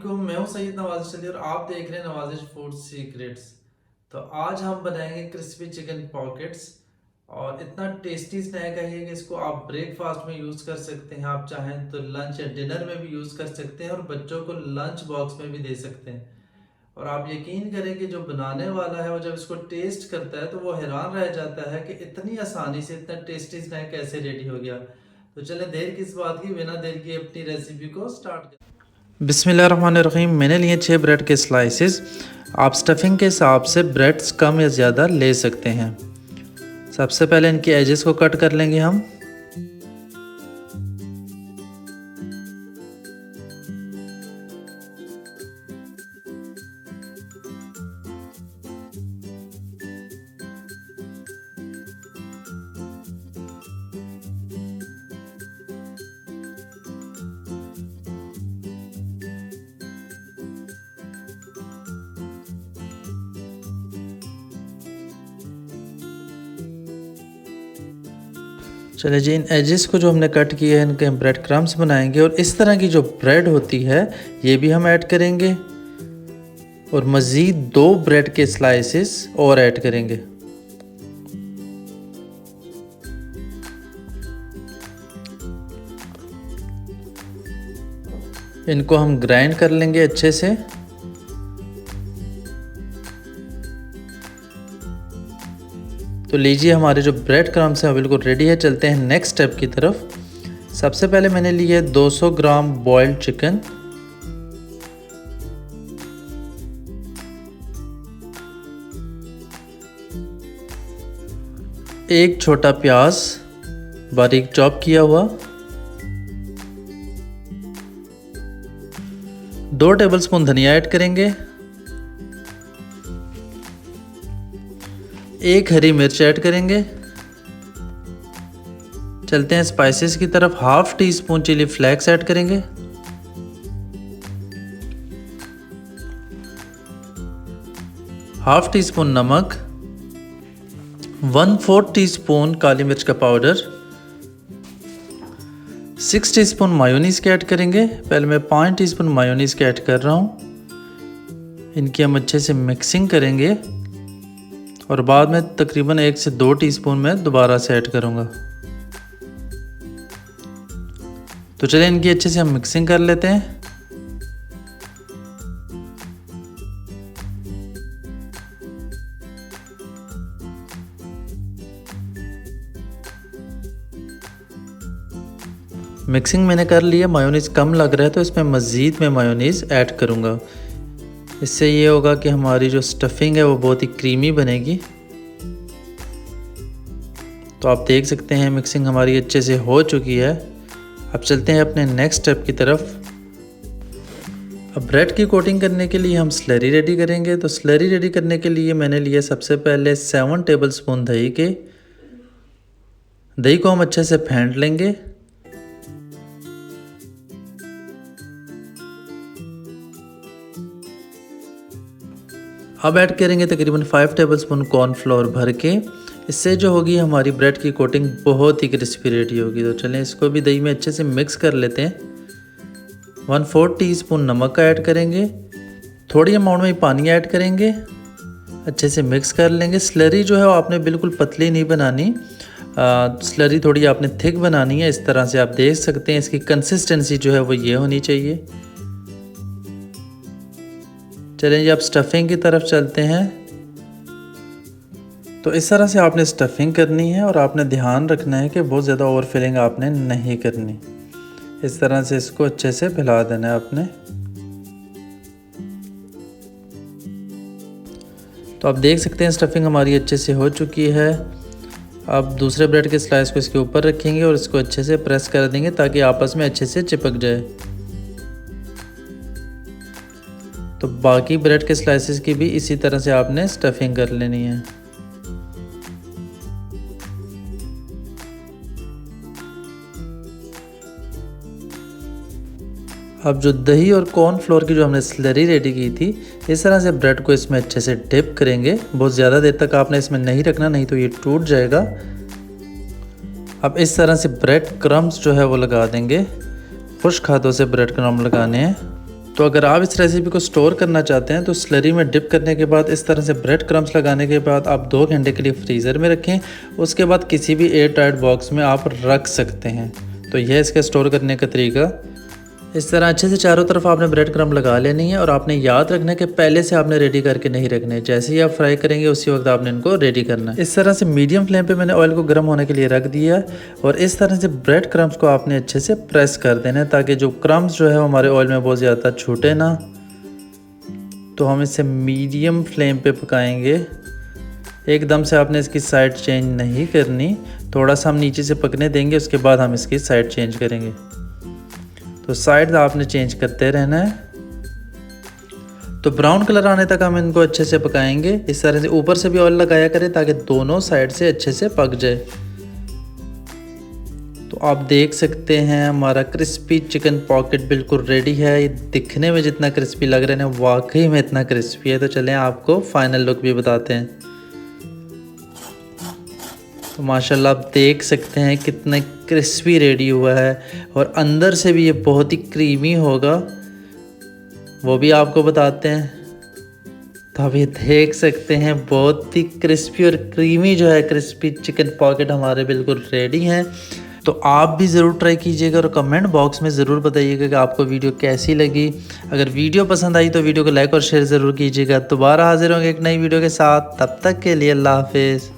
वालेकुम, मैं हूं सैयद नवाज़िश अली और आप देख रहे हैं नवाज़िश फूड सीक्रेट्स। तो आज हम बनाएंगे क्रिस्पी चिकन पॉकेट्स और इतना टेस्टी स्नैक है ये कि इसको आप ब्रेकफास्ट में यूज़ कर सकते हैं, आप चाहें तो लंच या डिनर में भी यूज़ कर सकते हैं और बच्चों को लंच बॉक्स में भी दे सकते हैं। और आप यकीन करें कि जो बनाने वाला है वो जब इसको टेस्ट करता है तो वो हैरान रह जाता है कि इतनी आसानी से इतना टेस्टी स्नैक कैसे रेडी हो गया। तो चलें देर किस बात की, बिना देर की अपनी रेसिपी को स्टार्ट करें। बिस्मिल्लाहिर्रहमानिर्रहीम। मैंने लिए 6 ब्रेड के स्लाइसेस। आप स्टफिंग के हिसाब से ब्रेड्स कम या ज़्यादा ले सकते हैं। सबसे पहले इनके एजेस को कट कर लेंगे हम। चलिए जी, इन एजेस को जो हमने कट किए हैं इनके हम ब्रेड क्रम्स बनाएंगे और इस तरह की जो ब्रेड होती है ये भी हम ऐड करेंगे और मज़ीद 2 ब्रेड के स्लाइसेस और ऐड करेंगे। इनको हम ग्राइंड कर लेंगे अच्छे से। तो लीजिए, हमारे जो ब्रेड क्रम्स हैं बिल्कुल रेडी है। चलते हैं नेक्स्ट स्टेप की तरफ। सबसे पहले मैंने लिए 200 ग्राम बॉइल्ड चिकन, एक छोटा प्याज बारीक चॉप किया हुआ, 2 टेबलस्पून धनिया ऐड करेंगे, 1 हरी मिर्च ऐड करेंगे। चलते हैं स्पाइसेस की तरफ। Half teaspoon chilli flakes add करेंगे, हाफ टी स्पून नमक, 1/4 टीस्पून काली मिर्च का पाउडर, 6 टीस्पून मायोनीज के ऐड करेंगे। पहले मैं 5 टीस्पून मायोनीज के ऐड कर रहा हूँ। इनकी हम अच्छे से मिक्सिंग करेंगे और बाद में तकरीबन 1 से 2 टीस्पून में दोबारा से ऐड करूँगा। तो चलिए इनकी अच्छे से हम मिक्सिंग कर लेते हैं। मिक्सिंग मैंने कर लिया। मायोनीज़ कम लग रहा है तो इसमें मज़ीद मैं मायोनीज़ ऐड करूँगा। इससे ये होगा कि हमारी जो स्टफिंग है वो बहुत ही क्रीमी बनेगी। तो आप देख सकते हैं मिक्सिंग हमारी अच्छे से हो चुकी है। अब चलते हैं अपने नेक्स्ट स्टेप की तरफ। अब ब्रेड की कोटिंग करने के लिए हम स्लरी रेडी करेंगे। तो स्लरी रेडी करने के लिए मैंने लिया सबसे पहले 7 टेबलस्पून दही के। दही को हम अच्छे से फेंट लेंगे। अब ऐड करेंगे तकरीबन 5 टेबलस्पून कॉर्नफ्लोर भर के। इससे जो होगी हमारी ब्रेड की कोटिंग बहुत ही क्रिस्पी रेडी होगी। तो चलें इसको भी दही में अच्छे से मिक्स कर लेते हैं। 1/4 टीस्पून नमक का ऐड करेंगे, थोड़ी अमाउंट में पानी ऐड करेंगे, अच्छे से मिक्स कर लेंगे। स्लरी जो है वो आपने बिल्कुल पतली नहीं बनानी, स्लरी थोड़ी आपने थिक बनानी है। इस तरह से आप देख सकते हैं इसकी कंसिस्टेंसी जो है वो ये होनी चाहिए। चलें जी, अब स्टफिंग की तरफ चलते हैं। तो इस तरह से आपने स्टफिंग करनी है और आपने ध्यान रखना है कि बहुत ज़्यादा ओवर फिलिंग आपने नहीं करनी। इस तरह से इसको अच्छे से फैला देना है आपने। तो आप देख सकते हैं स्टफिंग हमारी अच्छे से हो चुकी है। अब दूसरे ब्रेड के स्लाइस को इसके ऊपर रखेंगे और इसको अच्छे से प्रेस कर देंगे ताकि आपस में अच्छे से चिपक जाए। तो बाकी ब्रेड के स्लाइसेस की भी इसी तरह से आपने स्टफिंग कर लेनी है। अब जो दही और कॉर्नफ्लोर की जो हमने स्लरी रेडी की थी, इस तरह से ब्रेड को इसमें अच्छे से डिप करेंगे। बहुत ज़्यादा देर तक आपने इसमें नहीं रखना, नहीं तो ये टूट जाएगा। अब इस तरह से ब्रेड क्रम्स जो है वो लगा देंगे। खुश्क हाथों से ब्रेड क्रम्ब लगाने हैं। तो अगर आप इस रेसिपी को स्टोर करना चाहते हैं तो स्लरी में डिप करने के बाद इस तरह से ब्रेड क्रम्स लगाने के बाद आप 2 घंटे के लिए फ्रीज़र में रखें। उसके बाद किसी भी एयर टाइट बॉक्स में आप रख सकते हैं। तो यह इसका स्टोर करने का तरीका। इस तरह अच्छे से चारों तरफ आपने ब्रेड क्रम्ब लगा लेनी है और आपने याद रखना है कि पहले से आपने रेडी करके नहीं रखने। जैसे ही आप फ्राई करेंगे उसी वक्त आपने इनको रेडी करना है। इस तरह से मीडियम फ्लेम पे मैंने ऑयल को गर्म होने के लिए रख दिया है और इस तरह से ब्रेड क्रम्ब्स को आपने अच्छे से प्रेस कर देना है ताकि जो क्रम्ब्स जो है हमारे ऑयल में बहुत ज़्यादा छूटे ना। तो हम इसे मीडियम फ्लेम पे पकाएंगे। एकदम से आपने इसकी साइड चेंज नहीं करनी, थोड़ा सा हम नीचे से पकने देंगे, उसके बाद हम इसकी साइड चेंज करेंगे। तो साइड आपने चेंज करते रहना है। तो ब्राउन कलर आने तक हम इनको अच्छे से पकाएंगे। इस तरह से ऊपर से भी ऑयल लगाया करें ताकि दोनों साइड से अच्छे से पक जाए। तो आप देख सकते हैं हमारा क्रिस्पी चिकन पॉकेट बिल्कुल रेडी है। ये दिखने में जितना क्रिस्पी लग रहे हैं वाकई में इतना क्रिस्पी है। तो चलें आपको फाइनल लुक भी बताते हैं। तो माशाल्लाह आप देख सकते हैं कितना क्रिस्पी रेडी हुआ है और अंदर से भी ये बहुत ही क्रीमी होगा, वो भी आपको बताते हैं। तो आप ये देख सकते हैं बहुत ही क्रिस्पी और क्रीमी जो है क्रिस्पी चिकन पॉकेट हमारे बिल्कुल रेडी हैं। तो आप भी ज़रूर ट्राई कीजिएगा और कमेंट बॉक्स में ज़रूर बताइएगा कि आपको वीडियो कैसी लगी। अगर वीडियो पसंद आई तो वीडियो को लाइक और शेयर ज़रूर कीजिएगा। दोबारा हाजिर होंगे एक नई वीडियो के साथ, तब तक के लिए अल्लाह हाफिज़।